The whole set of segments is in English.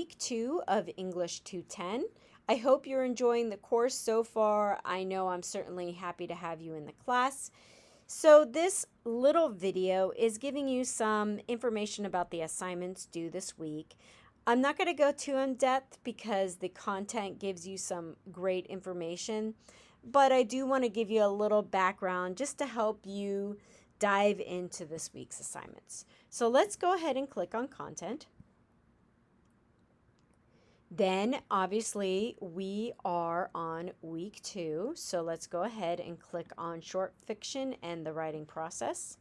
Week 2 of English 210. I hope you're enjoying the course so far. I know I'm certainly happy to have you in the class. So this little video is giving you some information about the assignments due this week. I'm not going to go too in depth because the content gives you some great information, but I do want to give you a little background just to help you dive into this week's assignments. So let's go ahead and click on content. Then obviously we are on week 2, so let's go ahead and click on short fiction and the writing process.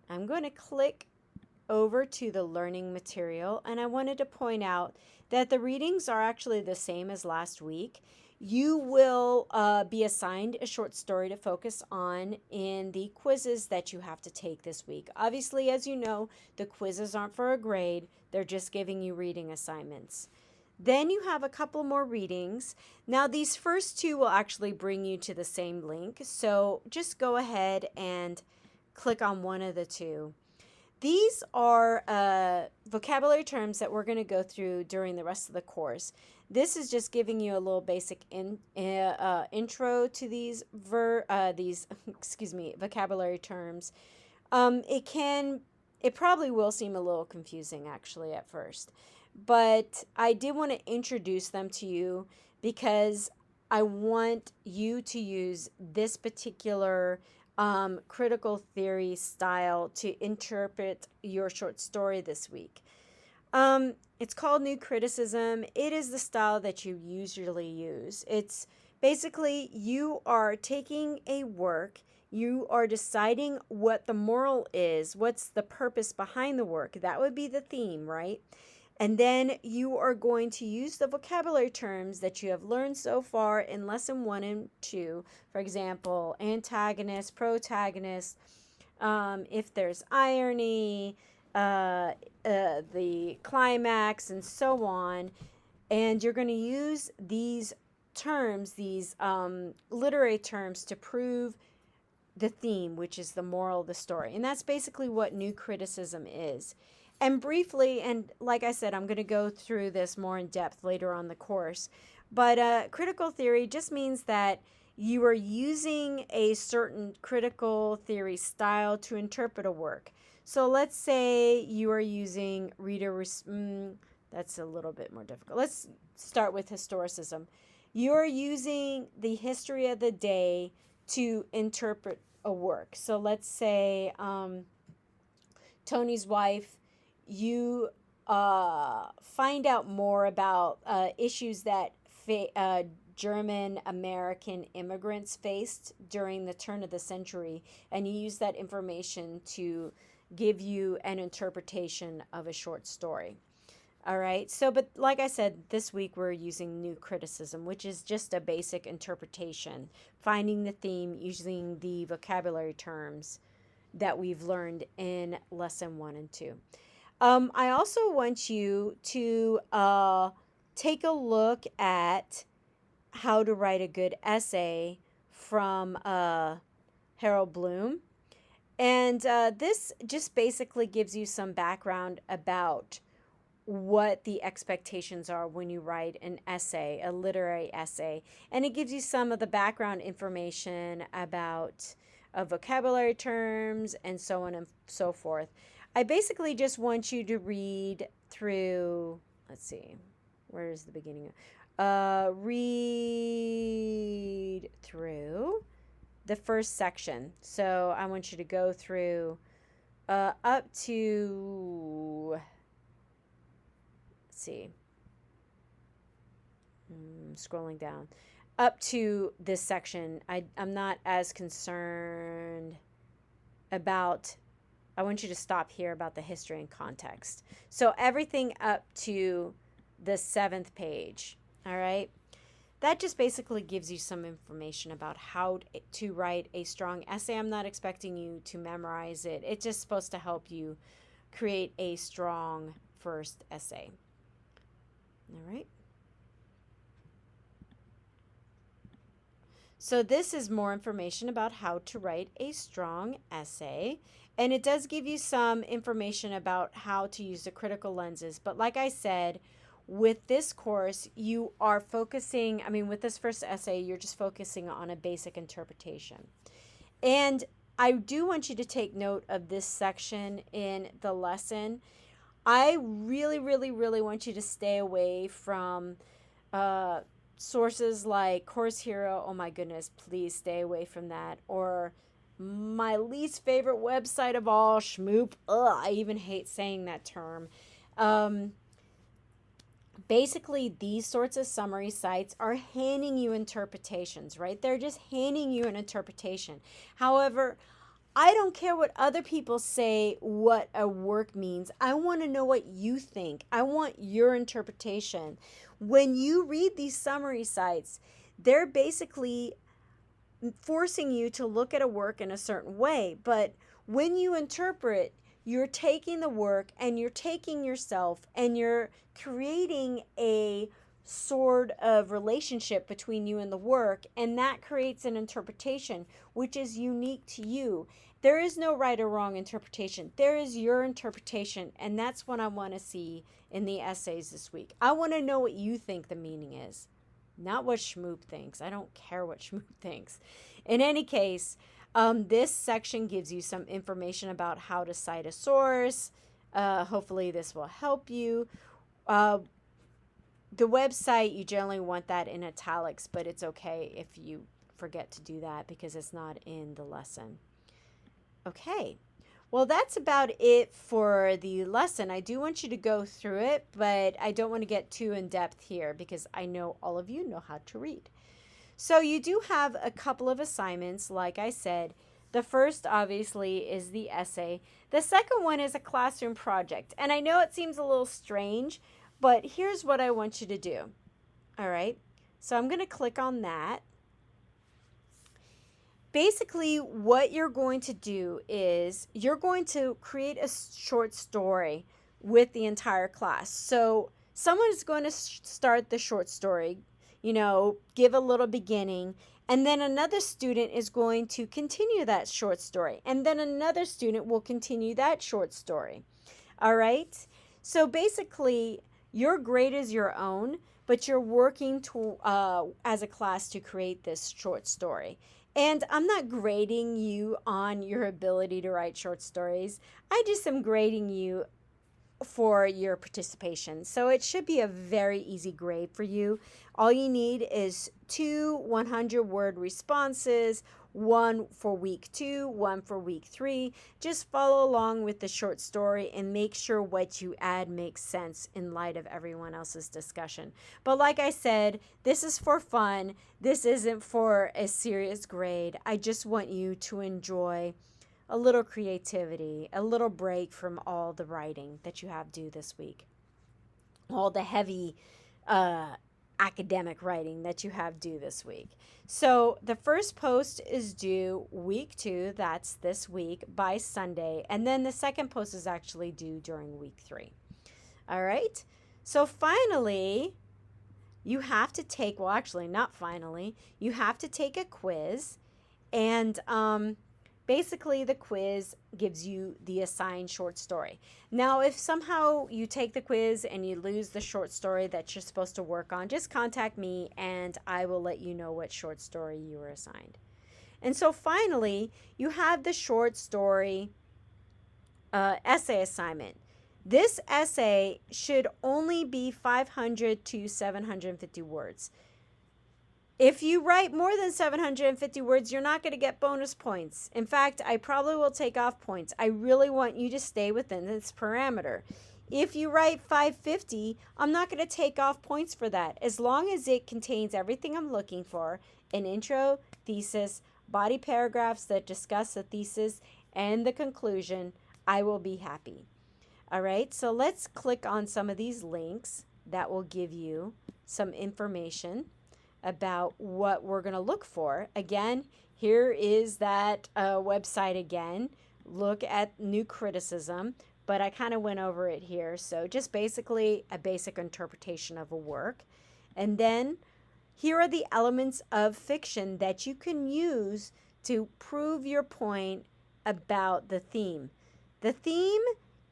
I'm going to click over to the learning material, and I wanted to point out that the readings are actually the same as last week. You will be assigned a short story to focus on in the quizzes that you have to take this week. Obviously, as you know, the quizzes aren't for a grade. They're just giving you reading assignments. Then you have a couple more readings. Now, these first two will actually bring you to the same link. So just go ahead and click on one of the two. These are vocabulary terms that we're going to go through during the rest of the course. This is just giving you a little basic intro to these vocabulary terms. It probably will seem a little confusing actually at first, but I did want to introduce them to you because I want you to use this particular critical theory style to interpret your short story this week. It's called New Criticism. It is the style that you usually use. It's basically you are taking a work, you are deciding what the moral is, what's the purpose behind the work. That would be the theme, right? And then you are going to use the vocabulary terms that you have learned so far in lesson 1 and 2. For example, antagonist, protagonist, if there's irony, the climax, and so on. And you're going to use these terms, these literary terms, to prove the theme, which is the moral of the story. And that's basically what new criticism is. And briefly, and like I said, I'm going to go through this more in depth later on the course, but critical theory just means that you are using a certain critical theory style to interpret a work. So let's say you are using that's a little bit more difficult. Let's start with historicism. You are using the history of the day to interpret a work. So let's say Tony's wife, you find out more about issues that German American immigrants faced during the turn of the century, and you use that information to give you an interpretation of a short story. All right, so but like I said, this week we're using new criticism, which is just a basic interpretation, finding the theme using the vocabulary terms that we've learned in lesson 1 and 2. I also want you to take a look at how to write a good essay from Harold Bloom. And this just basically gives you some background about what the expectations are when you write an essay, a literary essay. And it gives you some of the background information about vocabulary terms and so on and so forth. I basically just want you to read through, let's see, where's the beginning? Read through the first section. So I want you to go through up to, let's see, scrolling down, up to this section. I'm not as concerned about, I want you to stop here about the history and context. So everything up to the 7th page, all right? That just basically gives you some information about how to write a strong essay. I'm not expecting you to memorize it. It's just supposed to help you create a strong first essay. All right? So this is more information about how to write a strong essay. And it does give you some information about how to use the critical lenses. But like I said, with this course, you are focusing, I mean, with this first essay, you're just focusing on a basic interpretation. And I do want you to take note of this section in the lesson. I really, really, really want you to stay away from sources like Course Hero. Oh my goodness, please stay away from that. Or my least favorite website of all, Schmoop. Ugh, I even hate saying that term. Basically, these sorts of summary sites are handing you interpretations, right? They're just handing you an interpretation. However, I don't care what other people say what a work means. I want to know what you think. I want your interpretation. When you read these summary sites, they're basically forcing you to look at a work in a certain way. But when you interpret, you're taking the work and you're taking yourself and you're creating a sort of relationship between you and the work, and that creates an interpretation which is unique to you. There is no right or wrong interpretation. There is your interpretation, and that's what I want to see in the essays this week. I want to know what you think the meaning is, not what Schmoop thinks. I don't care what Schmoop thinks. In any case, this section gives you some information about how to cite a source. Hopefully this will help you. The website, you generally want that in italics, but it's okay if you forget to do that because it's not in the lesson. Okay, well, that's about it for the lesson. I do want you to go through it, but I don't want to get too in depth here because I know all of you know how to read. So you do have a couple of assignments, like I said. The first, obviously, is the essay. The second one is a classroom project. And I know it seems a little strange, but here's what I want you to do. All right, so I'm going to click on that. Basically, what you're going to do is you're going to create a short story with the entire class. So someone is going to start the short story, give a little beginning, and then another student is going to continue that short story, and then another student will continue that short story. All right? So basically, your grade is your own, but you're working to as a class to create this short story. And I'm not grading you on your ability to write short stories. I just am grading you for your participation. So it should be a very easy grade for you. All you need is 2 100-word responses, one for week 2, one for week 3. Just follow along with the short story and make sure what you add makes sense in light of everyone else's discussion. But like I said, this is for fun. This isn't for a serious grade. I just want you to enjoy a little creativity, a little break from all the writing that you have due this week, all the heavy academic writing that you have due this week. So the first post is due week 2, that's this week, by Sunday, and then the second post is actually due during week 3. All right, so finally, you have to take, well, actually, not finally, you have to take a quiz, and basically, the quiz gives you the assigned short story. Now, if somehow you take the quiz and you lose the short story that you're supposed to work on, just contact me and I will let you know what short story you were assigned. And so finally, you have the short story essay assignment. This essay should only be 500 to 750 words. If you write more than 750 words, you're not going to get bonus points. In fact, I probably will take off points. I really want you to stay within this parameter. If you write 550, I'm not going to take off points for that. As long as it contains everything I'm looking for, an intro, thesis, body paragraphs that discuss the thesis, and the conclusion, I will be happy. All right, so let's click on some of these links that will give you some information about what we're going to look for. Again, here is that website again. Look at new criticism, but I kind of went over it here. So just basically a basic interpretation of a work. And then here are the elements of fiction that you can use to prove your point about the theme. The theme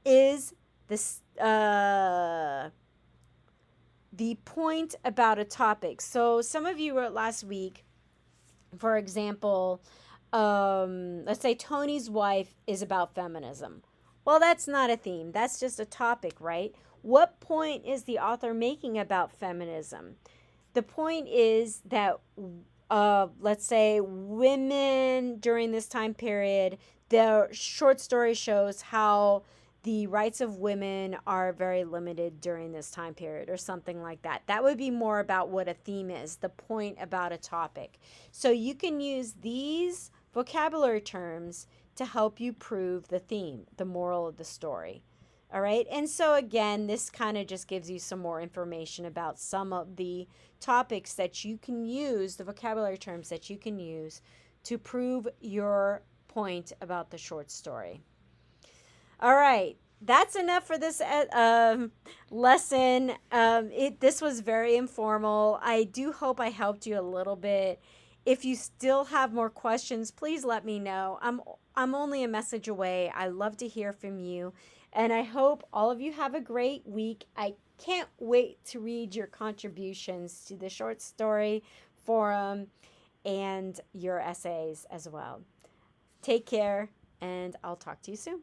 is this, the point about a topic. So some of you wrote last week, for example, let's say Tony's wife is about feminism. Well, that's not a theme. That's just a topic, right? What point is the author making about feminism? The point is that, let's say, women during this time period, the short story shows how the rights of women are very limited during this time period, or something like that. That would be more about what a theme is, the point about a topic. So you can use these vocabulary terms to help you prove the theme, the moral of the story. All right. And so, again, this kind of just gives you some more information about some of the topics that you can use, the vocabulary terms that you can use to prove your point about the short story. All right. That's enough for this lesson. This was very informal. I do hope I helped you a little bit. If you still have more questions, please let me know. I'm only a message away. I love to hear from you. And I hope all of you have a great week. I can't wait to read your contributions to the short story forum and your essays as well. Take care, and I'll talk to you soon.